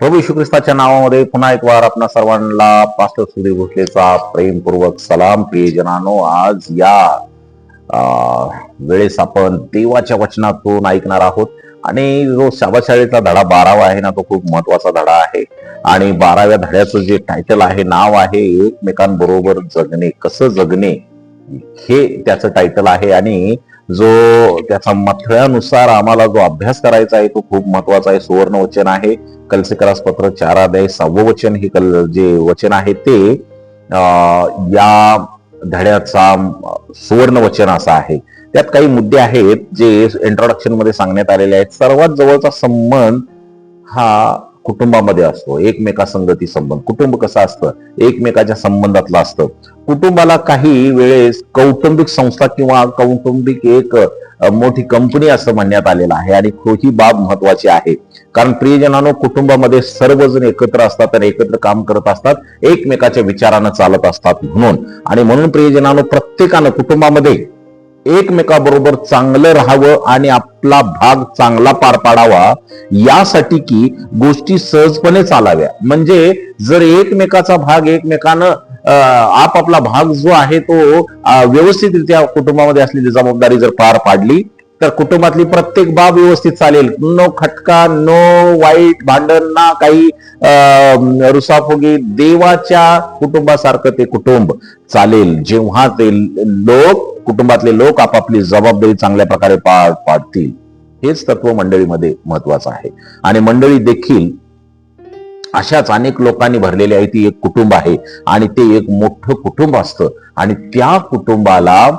प्रभू येशू ख्रिस्ताच्या नावामध्ये पुन्हा एक वार आपणा सर्वांना पास्टर सुधीर भोसलेचा प्रेमपूर्वक सलाम. प्रियजनांनो, आज या वेळेस आपण देवाच्या वचनातून ऐकणार आहोत. आणि जो शाळेचा धडा 12वा आहे ना, तो खूप महत्वाचा धडा आहे. आणि 12व्या धड्याचं जे टायटल आहे, नाव आहे एकमेकांबरोबर जगणे. कसं जगणे हे त्याचं टायटल आहे. आणि जो त्याचा मथळ्यानुसार आम्हाला जो अभ्यास करायचा आहे तो खूप महत्वाचा आहे. सुवर्ण वचन आहे. कलसीकरास पत्र 4 अध्याय 6वं वचन हे जे वचन आहे ते या धड्याचा सुवर्ण वचन असं आहे. त्यात काही मुद्दे आहेत जे इंट्रोडक्शन मध्ये सांगण्यात आलेले आहेत. सर्वात जवळचा संबंध हा कुटुंबामध्ये असतो. एकमेकासंगती संबंध. कुटुंब कसं असतं? एकमेकाच्या संबंधातलं असतं. कुटुंबाला काही वेळेस कौटुंबिक संस्था किंवा कौटुंबिक एक मोठी कंपनी असं म्हणण्यात आलेलं आहे. आणि ही बाब महत्वाची आहे. कारण प्रियजनांनो, कुटुंबामध्ये सर्वजण एकत्र असतात आणि एकत्र काम करत असतात, एकमेकाच्या विचारानं चालत असतात. म्हणून प्रियजनांनो, प्रत्येकानं कुटुंबामध्ये एकमेकाबरोबर चांगलं राहावं आणि आपला भाग चांगला पार पाडावा, यासाठी की गोष्टी सहजपणे चालाव्या. म्हणजे जर एकमेकाचा भाग एकमेकानं आपापला भाग जो आहे तो व्यवस्थितरित्या कुटुंबामध्ये असलेली जबाबदारी जर पार पाडली तर कुटुंबातली प्रत्येक बाब व्यवस्थित चालेल. नो खटका, नो वाईट भांडण, ना काही रुसाफुगी. देवाच्या कुटुंबासारखं ते कुटुंब चालेल जेव्हा ते कुटुंबातले लोक आपापली जबाबदारी चांगल्या प्रकारे पार पाडतील. हेच तत्व मंडळीमध्ये महत्वाचं आहे. आणि मंडळी देखील अशाच अनेक लोकांनी भरलेली आहे. ती एक कुटुंब आहे आणि ते एक मोठं कुटुंब असतं. आणि त्या कुटुंबाला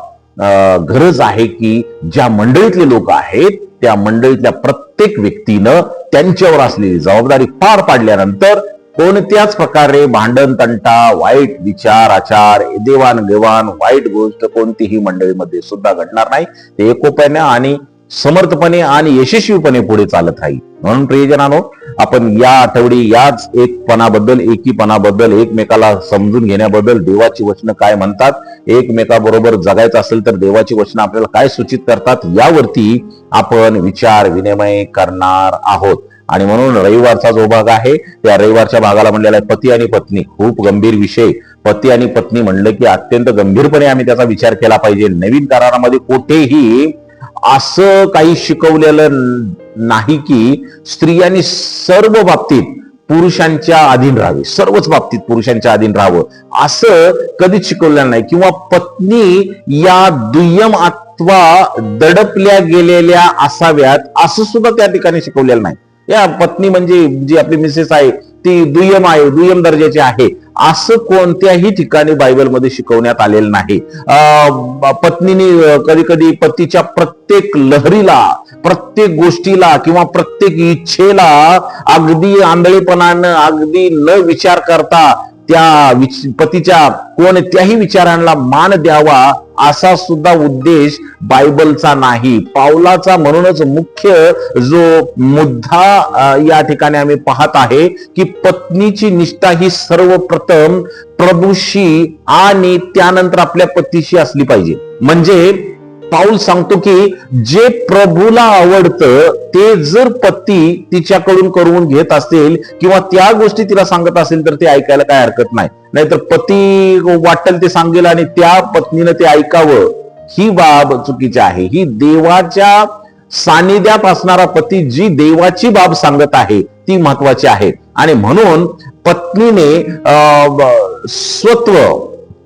गरज आहे की ज्या मंडळीतले लोक आहेत त्या मंडळीतल्या प्रत्येक व्यक्तीनं त्यांच्यावर असलेली जबाबदारी पार पाडल्यानंतर कोणत्याच प्रकारे भांडण, तंटा, वाईट विचार, आचार, देवाणघेवाण, वाईट गोष्ट कोणतीही मंडळीमध्ये सुद्धा घडणार नाही. ते एकोप्याने आणि समर्थपणे आणि यशस्वीपणे पुढे चालत राहील. म्हणून प्रियजनांनो, आपण या आठवडी याच एकीपणाबद्दल, एकमेकाला समजून घेण्याबद्दल, देवाची वचनं काय म्हणतात, एकमेकाबरोबर जगायचं असेल तर देवाची वचनं आपल्याला काय सूचित करतात, यावरती आपण विचार विनिमय करणार आहोत. आणि म्हणून रविवारचा जो भाग आहे त्या रविवारच्या भागाला म्हणलेला आहे पती आणि पत्नी. खूप गंभीर विषय. पती आणि पत्नी म्हणलं की अत्यंत गंभीरपणे आम्ही त्याचा विचार केला पाहिजे. नवीन करारामध्ये कुठेही असं काही शिकवलेलं नाही की स्त्रियांनी सर्व बाबतीत पुरुषांच्या अधीन राहावे, सर्वच बाबतीत पुरुषांच्या अधीन राहावं असं कधीच शिकवलेलं नाही. किंवा पत्नी या दुय्यम अथवा दडपल्या गेलेल्या असाव्यात असं सुद्धा त्या ठिकाणी शिकवलेलं नाही. या पत्नी म्हणजे जी आपली मिसेस आहे ती दुय्यम आहे, दुय्यम दर्जाची आहे असं कोणत्याही ठिकाणी बायबलमध्ये शिकवण्यात आलेलं नाही. पत्नीने कधी कधी पतीच्या प्रत्येक लहरीला, प्रत्येक गोष्टीला किंवा प्रत्येक इच्छेला अगदी आंधळेपणानं, अगदी न विचार करता त्या पतीच्या कोणत्याही विचारांना मान द्यावा असा सुद्धा उद्देश बायबलचा नाही. पावलाचा म्हणूनच मुख्य जो मुद्दा या ठिकाणी आम्ही पाहत आहे की पत्नीची निष्ठा ही सर्वप्रथम प्रभूशी आणि त्यानंतर आपल्या पतीशी असली पाहिजे. म्हणजे पाऊल सांगतो की जे प्रभूला आवडतं ते जर पती तिच्याकडून करून घेत असेल किंवा त्या गोष्टी तिला सांगत असेल तर ते ऐकायला काय हरकत नाही. नाहीतर पती वाटेल ते सांगेल आणि त्या पत्नीनं ते ऐकावं, ही बाब चुकीची आहे. ही देवाच्या सानिध्यात असणारा पती जी देवाची बाब सांगत आहे ती महत्वाची आहे. आणि म्हणून पत्नीने स्वत्व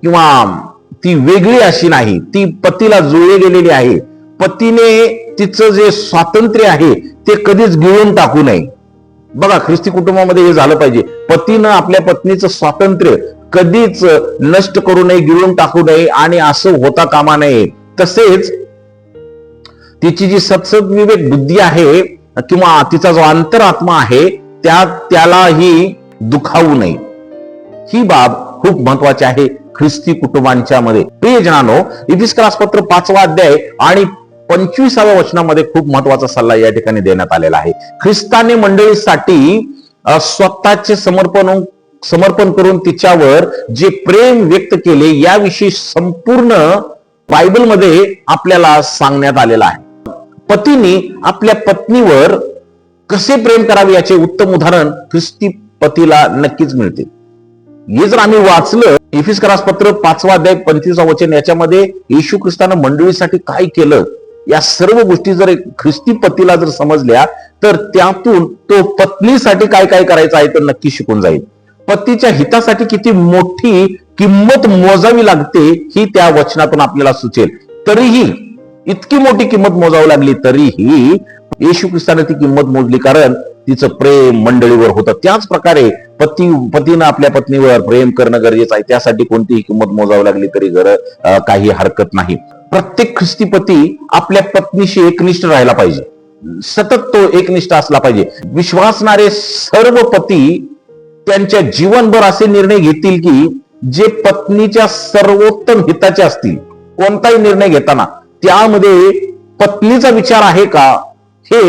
किंवा ती वेगळी अशी नाही, ती पतीला जुळली गेलेली आहे. पतीने तिचं जे स्वातंत्र्य आहे ते कधीच गिळून टाकू नये. बघा, ख्रिस्ती कुटुंबामध्ये हे झालं पाहिजे. पतीनं आपल्या पत्नीचं स्वातंत्र्य कधीच नष्ट करू नये, गिळून टाकू नये आणि असं होता कामा नये. तसेच तिची जी सत्सद्विवेक बुद्धी आहे किंवा तिचा जो अंतरात्मा आहे त्यालाही दुखावू नये. ही बाब खूप महत्वाची आहे ख्रिस्ती कुटुंबांच्या मध्ये. प्रियजनांनो, इफिसकरास पत्र 5वा अध्याय आणि 25व्या वचनामध्ये खूप महत्वाचा सल्ला या ठिकाणी देण्यात आलेला आहे. ख्रिस्ताने मंडळीसाठी स्वतःचे समर्पण करून तिच्यावर जे प्रेम व्यक्त केले याविषयी संपूर्ण बायबलमध्ये आपल्याला सांगण्यात आलेलं आहे. पतीने आपल्या पत्नीवर कसे प्रेम करावे याचे उत्तम उदाहरण ख्रिस्ती पतीला नक्कीच मिळते. हे जर आम्ही वाचलं, इफिसकरास पत्र 5 अध्याय 25 वचन, याच्यामध्ये येशू ख्रिस्तानं मंडळीसाठी काय केलं या सर्व गोष्टी जर ख्रिस्ती पतीला जर समजल्या तर त्यातून तो पत्नीसाठी काय काय करायचं आहे तर नक्की शिकून जाईल. पतीच्या हितासाठी किती मोठी किंमत मोजावी लागते ही त्या वचनातून आपल्याला सुचेल. तरीही इतकी मोठी किंमत मोजावी लागली तरीही येशू ख्रिस्ताने ती किंमत मोजली, कारण तिचं प्रेम मंडळीवर होतं. त्याच प्रकारे पतीनं आपल्या पत्नीवर प्रेम करणं गरजेचं आहे. त्यासाठी कोणतीही किंमत मोजावी लागली तरी काही हरकत नाही. प्रत्येक ख्रिस्ती पती आपल्या पत्नीशी एकनिष्ठ राहायला पाहिजे, सतत तो एकनिष्ठ असला पाहिजे. विश्वासणारे सर्व पती त्यांच्या जीवनभर असे निर्णय घेतील की जे पत्नीच्या सर्वोत्तम हिताचे असतील. कोणताही निर्णय घेताना त्यामध्ये पत्नीचा विचार आहे का हे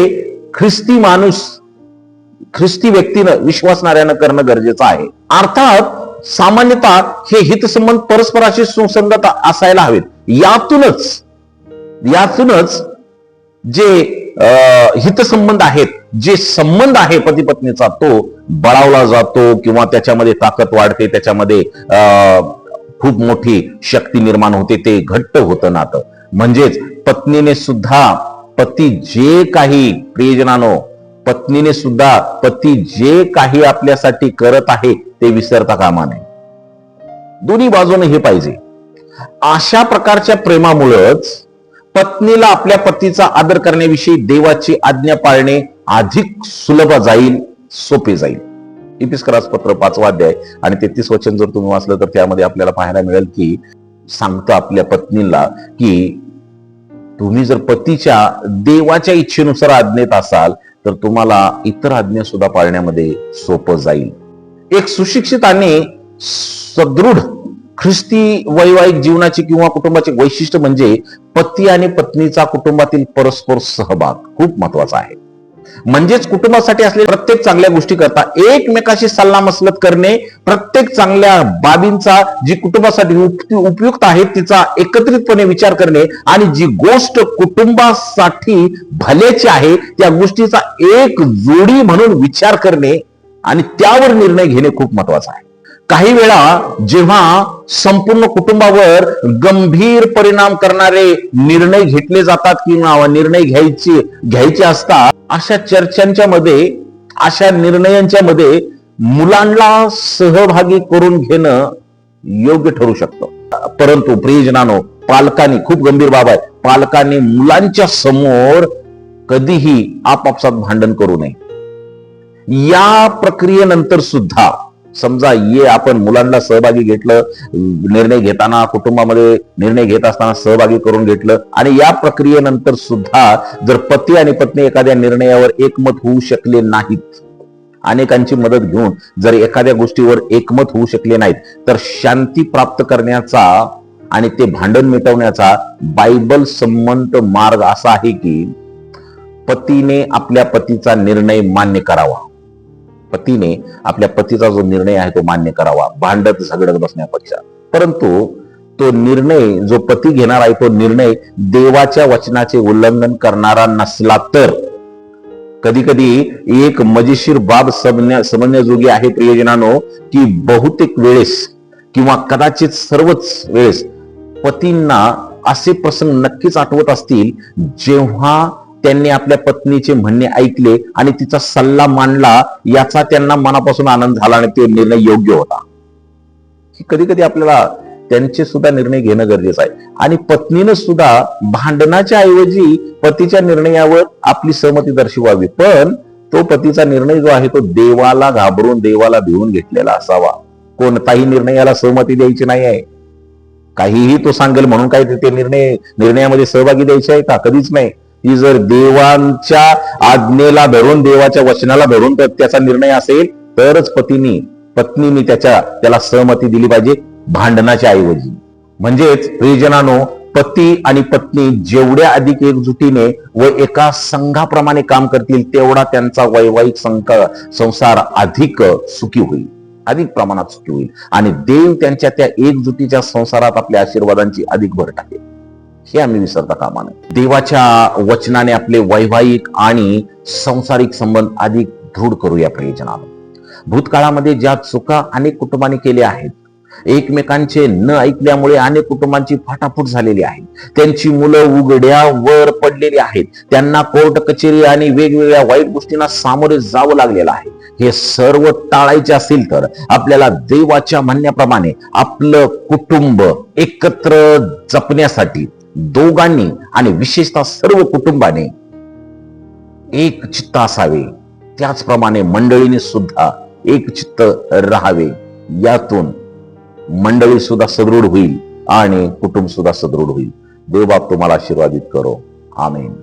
ख्रिस्ती माणूस, ख्रिस्ती व्यक्तीनं, विश्वासणाऱ्यानं करणं गरजेचं आहे. अर्थात सामान्यतः हे हितसंबंध परस्पराशी सुसंगत असायला हवेत. यातूनच जे हितसंबंध आहेत, जे संबंध आहे पती पत्नीचा, तो बळावला जातो किंवा त्याच्यामध्ये ताकद वाढते, त्याच्यामध्ये खूप मोठी शक्ती निर्माण होते, ते घट्ट होतं नातं. म्हणजेच पत्नीने सुद्धा पती जे काही, प्रियजनानो, पत्नीने सुद्धा पती जे काही आपल्यासाठी करत आहे ते विसरता कामा नये. दोन्ही बाजूने हे पाहिजे. अशा प्रकारच्या प्रेमामुळेच पत्नीला आपल्या पतीचा आदर करण्याविषयी देवाची आज्ञा पाळणे अधिक सुलभ जाईल, सोपे जाईल. इफिसकरास पत्र 5 अध्याय आणि 33 वचन जर तुम्ही वाचलं तर त्यामध्ये आपल्याला पाहायला मिळेल की सांगतं आपल्या पत्नीला की तुम्ही जर पतीच्या देवाच्या इच्छेनुसार आज्ञेत असाल तर तुम्हाला इतर आज्ञा सुद्धा पाळण्यामध्ये सोपं जाईल. एक सुशिक्षित आणि सदृढ ख्रिस्ती वैवाहिक जीवनाची किंवा कुटुंबाचे वैशिष्ट्य म्हणजे पती आणि पत्नीचा कुटुंबातील परस्पर सहभाग खूप महत्वाचा आहे. म्हणजेच कुटुंबासाठी असलेल्या प्रत्येक चांगल्या गोष्टी करता एकमेकाशी सल्लामसलत करणे, प्रत्येक चांगल्या बाबींचा जी कुटुंबासाठी उपयुक्त आहे तिचा एकत्रितपणे विचार करणे आणि जी गोष्ट कुटुंबासाठी भल्याची आहे त्या गोष्टीचा एक जोडी म्हणून विचार करणे आणि त्यावर निर्णय घेणे खूप महत्वाचं आहे. काही वेळा जेव्हा संपूर्ण कुटुंबावर गंभीर परिणाम करणारे निर्णय घेतले जातात किंवा निर्णय घ्यायचे असतात, अशा चर्चांच्या मध्ये, अशा निर्णयांच्या मध्ये मुलांना सहभागी करून घेणं योग्य ठरू शकतं. परंतु प्रियजनानो, पालकांनी, खूप गंभीर बाब आहे, पालकांनी मुलांच्या समोर कधीही आपापसात भांडण करू नये. या प्रक्रियेनंतर सुद्धा समजा आपण मुलांना सहभागी घेतलं, निर्णय घेताना, कुटुंबामध्ये निर्णय घेत असताना सहभागी करून घेतलं आणि या प्रक्रियेनंतर सुद्धा जर पती आणि पत्नी एखाद्या निर्णयावर एकमत होऊ शकले नाहीत, अनेकांची मदत घेऊन जर एखाद्या गोष्टीवर एकमत होऊ शकले नाहीत, तर शांती प्राप्त करण्याचा आणि ते भांडण मिटवण्याचा बायबल संमत मार्ग असा आहे की पतीने आपल्या पतीचा निर्णय मान्य करावा. पतीने आपल्या पतीचा जो निर्णय आहे तो मान्य करावा, भांडत झगडत बसण्यापेक्षा. परंतु तो निर्णय जो पती घेणार आहे तो निर्णय देवाच्या वचनाचे उल्लंघन करणारा नसला तर. कधी कधी एक मजेशीर बाब समजण्याजोगी आहे प्रियजनानो, की बहुतेक वेळेस किंवा कदाचित सर्वच वेळेस पतींना असे प्रसंग नक्कीच आठवत असतील जेव्हा त्यांनी आपल्या पत्नीचे म्हणणे ऐकले आणि तिचा सल्ला मांडला, याचा त्यांना मनापासून आनंद झाला आणि तो निर्णय योग्य होता. कधी कधी आपल्याला त्यांचे सुद्धा निर्णय घेणं गरजेचं आहे आणि पत्नीनं सुद्धा भांडणाच्या ऐवजी पतीच्या निर्णयावर आपली सहमती दर्शवावी. पण तो पतीचा निर्णय जो आहे तो देवाला घाबरून, देवाला भिवून घेतलेला असावा. कोणताही निर्णयाला सहमती द्यायची नाही आहे. काहीही तो सांगेल म्हणून काय ते निर्णयामध्ये सहभागी द्यायचे आहे का? कधीच नाही. ती जर देवांच्या आज्ञेला धरून, देवाच्या वचनाला धरून तर त्याचा निर्णय असेल तरच पत्नीने त्याला सहमती दिली पाहिजे, भांडणाच्या ऐवजी. म्हणजेच प्रियजनानो, पती आणि पत्नी जेवढ्या अधिक एकजुटीने व एका संघाप्रमाणे काम करतील तेवढा त्यांचा वैवाहिक संसार अधिक सुखी होईल, अधिक प्रमाणात सुखी होईल आणि देव त्यांच्या त्या एकजुटीच्या संसारात आपल्या आशीर्वादांची अधिक भर टाकेल. हे आम्ही विसरता कामा नये. देवाच्या वचनाने आपले वैवाहिक आणि सांसारिक संबंध अधिक दृढ करूया प्रियजनांनो. भूतकाळामध्ये ज्या चुका अनेक कुटुंबांनी केल्या आहेत, एकमेकांचे न ऐकल्यामुळे अनेक कुटुंबांची फाटाफूट झालेली आहे. त्यांची मुलं उघड्यावर पडलेली आहेत. त्यांना कोर्ट कचेरी आणि वेगवेगळ्या वाईट गोष्टींना सामोरे जावं लागलेलं आहे. हे सर्व टाळायचे असेल तर आपल्याला देवाच्या म्हणण्याप्रमाणे आपलं कुटुंब एकत्र जपण्यासाठी दोघांनी आणि विशेषतः सर्व कुटुंबाने एक चित्त असावे. त्याचप्रमाणे मंडळीने सुद्धा एक चित्त राहावे. यातून मंडळी सुद्धा सदृढ होईल आणि कुटुंब सुद्धा सदृढ होईल. देव बाप तुम्हाला आशीर्वादित करो. आमेन.